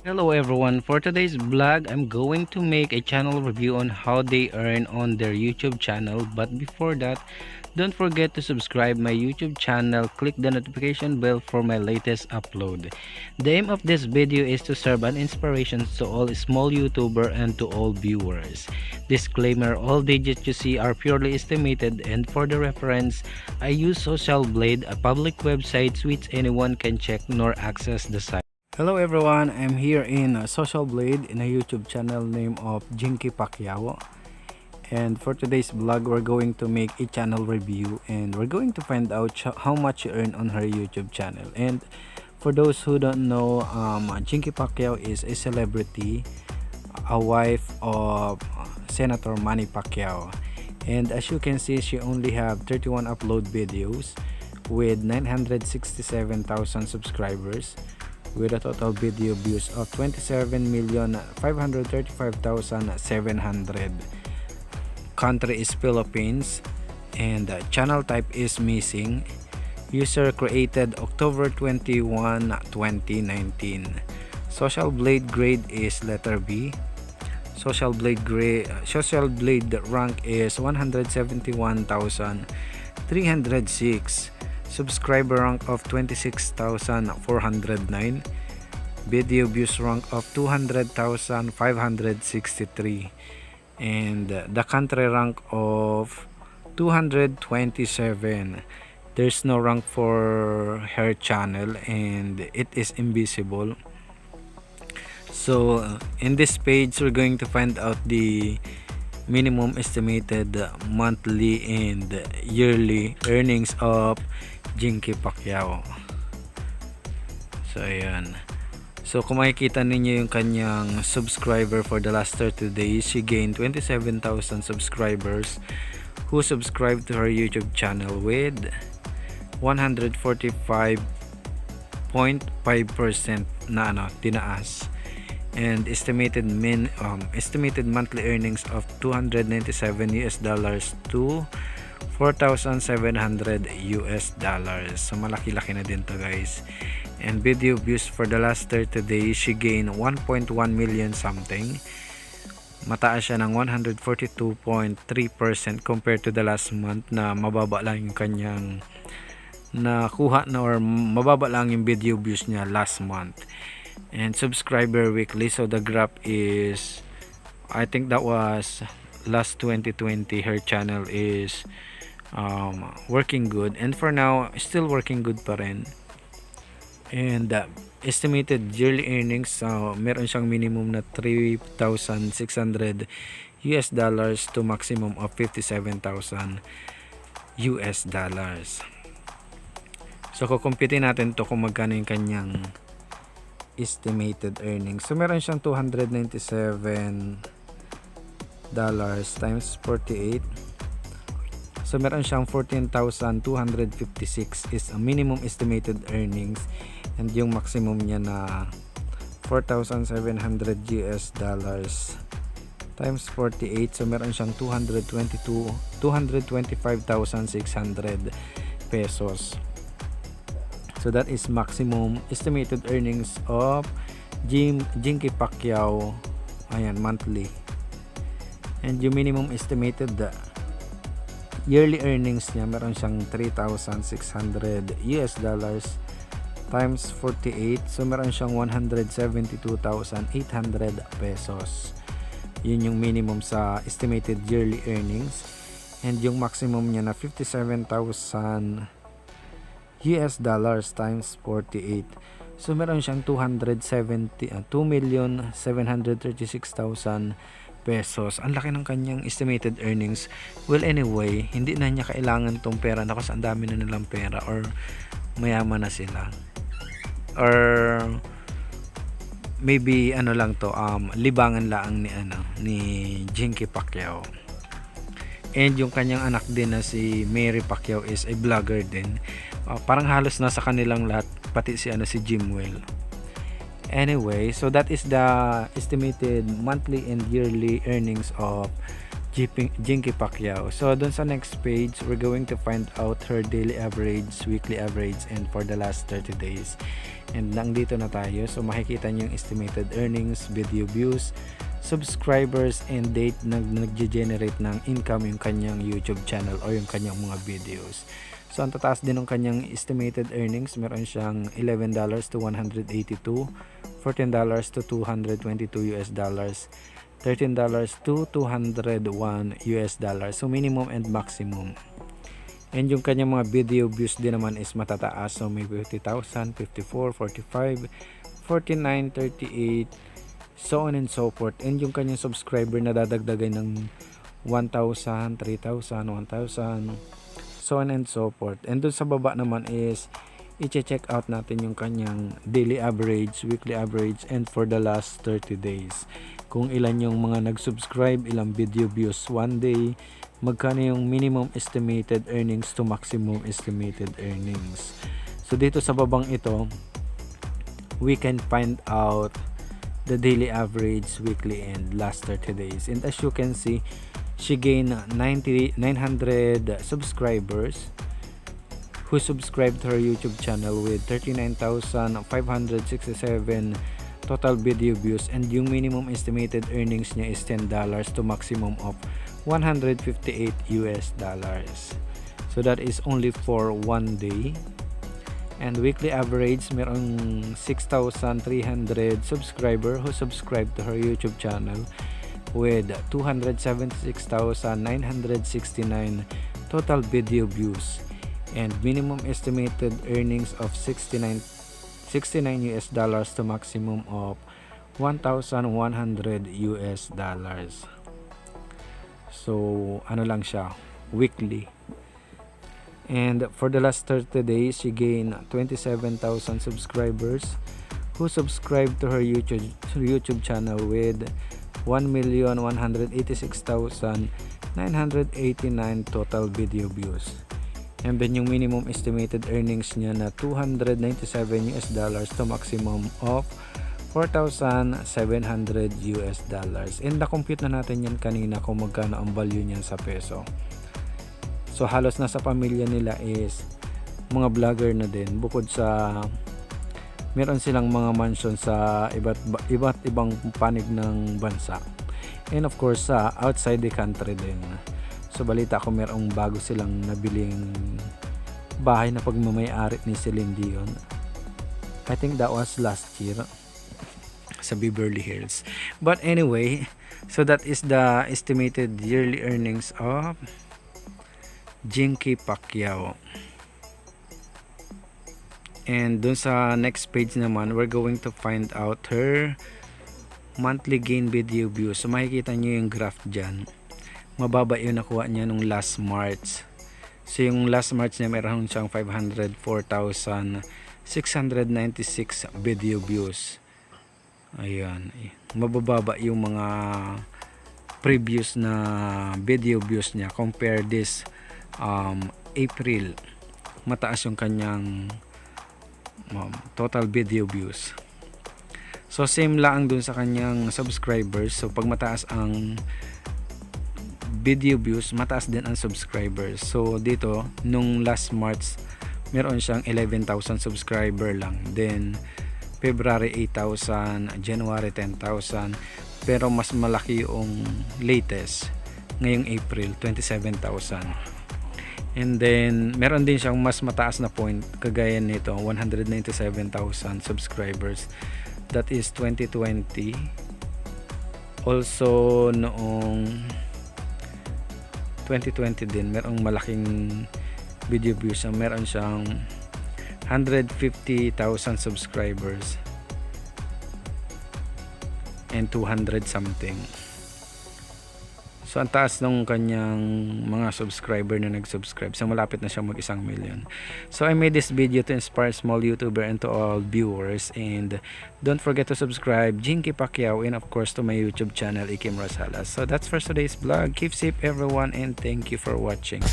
Hello everyone, for today's vlog I'm going to make a channel review on how they earn on their YouTube channel. But before that, don't forget to subscribe my YouTube channel, click the notification bell for my latest upload. The aim of this video is to serve an inspiration to all small YouTuber and to all viewers. Disclaimer, all digits you see are purely estimated, and for the reference, I use Social Blade, a public website which anyone can check nor access the site. Hello everyone, I'm here in Social Blade in a YouTube channel name of Jinkee Pacquiao. And for today's vlog, we're going to make a channel review and we're going to find out how much you earn on her YouTube channel. And for those who don't know, Jinkee Pacquiao is a celebrity, a wife of Senator Manny Pacquiao. And as you can see, she only have 31 upload videos with 967,000 subscribers, with a total video views of 27,535,700. Country is Philippines, and channel type is missing. User created October 21, 2019. Social Blade grade is letter B. Social Blade rank is 171,306. Subscriber rank of 26,409. Video views rank of 200,563. And the country rank of 227. There's no rank for her channel and it is invisible. So in this page, we're going to find out the minimum estimated monthly and yearly earnings of Jinkee Pacquiao. So ayan. So kung makikita ninyo yung kanyang subscriber for the last 30 days, she gained 27,000 subscribers who subscribed to her YouTube channel with 145.5% na tinaas. And estimated monthly earnings of $297 to $4,700. So malaki-laki na din to, guys. And video views for the last 30 days, she gained 1.1 million something. Mataas siya ng 142.3% compared to the last month na mababa lang yung kanyang nakuha na, or mababa lang yung video views niya last month. And subscriber weekly, so the graph is, I think that was last 2020, her channel is working good, and for now still working good pa rin. And estimated yearly earnings, meron siyang minimum na $3,600 to maximum of $57,000. So kukumpitin natin to kung magkano yung kanyang estimated earnings. So meron siyang $297 times 48. So meron siyang 14,256 is a minimum estimated earnings, and yung maximum niya na $4,700 times 48. So meron siyang 225,600 pesos. So that is maximum estimated earnings of Jinkee Pacquiao, ayan, monthly. And yung minimum estimated yearly earnings niya, meron siyang $3,600 times 48. So meron siyang 172,800 pesos. Yun yung minimum sa estimated yearly earnings. And yung maximum niya na $57,000 times 48. So meron siyang 2,736,000 pesos. Ang laki ng kanyang estimated earnings. Well, anyway, hindi na niya kailangan tong pera na kasi ang dami na nilang pera, or mayaman na sila, or maybe ano lang to, libangan lang ni Jinkee Pacquiao. And yung kanyang anak din na si Mary Pacquiao is a vlogger din. Parang halos nasa kanilang lahat, pati si Jimwell. Anyway, so that is the estimated monthly and yearly earnings of Jinkee Pacquiao. So dun sa next page, we're going to find out her daily average, weekly average, and for the last 30 days. And nandito na tayo. So makikita nyo yung estimated earnings, video views, subscribers, and date na nag-generate ng income yung kanyang YouTube channel o yung kanyang mga videos. So ang tataas din ng kanyang estimated earnings, meron siyang $11 to 182, $14 to 222 US dollars, $13 to 201 US dollars. So minimum and maximum. And yung kanyang mga video views din naman is matataas. So may 50,000, 54, 45, 49, 38, so on and so forth. And yung kanyang subscriber na dadagdagan ng 1,000, 3,000, 1,000, so on and so forth. And dun sa baba naman is i-check out natin yung kanyang daily average, weekly average, and for the last 30 days. Kung ilan yung mga nag-subscribe, ilang video views one day, magkano yung minimum estimated earnings to maximum estimated earnings. So dito sa babang ito, we can find out the daily average, weekly, and last 30 days. And as you can see, she gained 900 subscribers who subscribed to her YouTube channel with 39,567 total video views, and yung minimum estimated earnings niya is $10 to maximum of 158 US dollars. So that is only for one day. And weekly average, merong 6,300 subscriber who subscribed to her YouTube channel with 276,969 total video views, and minimum estimated earnings of 69 US dollars to maximum of 1,100 US dollars. So ano lang siya, weekly. And for the last 30 days, she gained 27,000 subscribers who subscribed to her YouTube channel with 1,186,989 total video views. And then yung minimum estimated earnings niya na 297 US dollars to maximum of 4,700 US dollars. And na-compute na natin yan kanina kung magkano ang value niyan sa peso. So halos nasa pamilya nila is mga vlogger na din, bukod sa meron silang mga mansion sa iba't ibang panig ng bansa. And of course sa outside the country din. So balita ko merong bago silang nabiling bahay na pagmamay-ari ni Celine Dion. I think that was last year sa Beverly Hills. But anyway, so that is the estimated yearly earnings of Jinkee Pacquiao. And dun sa next page naman, we're going to find out her monthly gain video views. So makikita nyo yung graph dyan. Mababa yung nakuha niya nung last March. So yung last March niya meron siyang 504,696 video views. Ayan. Mabababa yung mga previous na video views niya. Compare this April. Mataas yung kanyang total video views. So same lang dun sa kanyang subscribers. So pag mataas ang video views, mataas din ang subscribers. So dito nung last March meron siyang 11,000 subscriber lang. Then February 8,000, January 10,000, pero mas malaki yung latest ngayong April, 27,000. And then meron din siyang mas mataas na point kagaya nito, 197,000 subscribers. That is 2020. Also noong 2020 din merong malaking video views. Meron siyang 150,000 subscribers and 200 something. So ang taas ng kanyang mga subscriber na nag-subscribe. So malapit na siya mag 1,000,000. So I made this video to inspire small YouTuber and to all viewers. And don't forget to subscribe Jinkee Pacquiao, and of course to my YouTube channel Ikim Rosales. So that's for today's vlog. Keep safe everyone, and thank you for watching.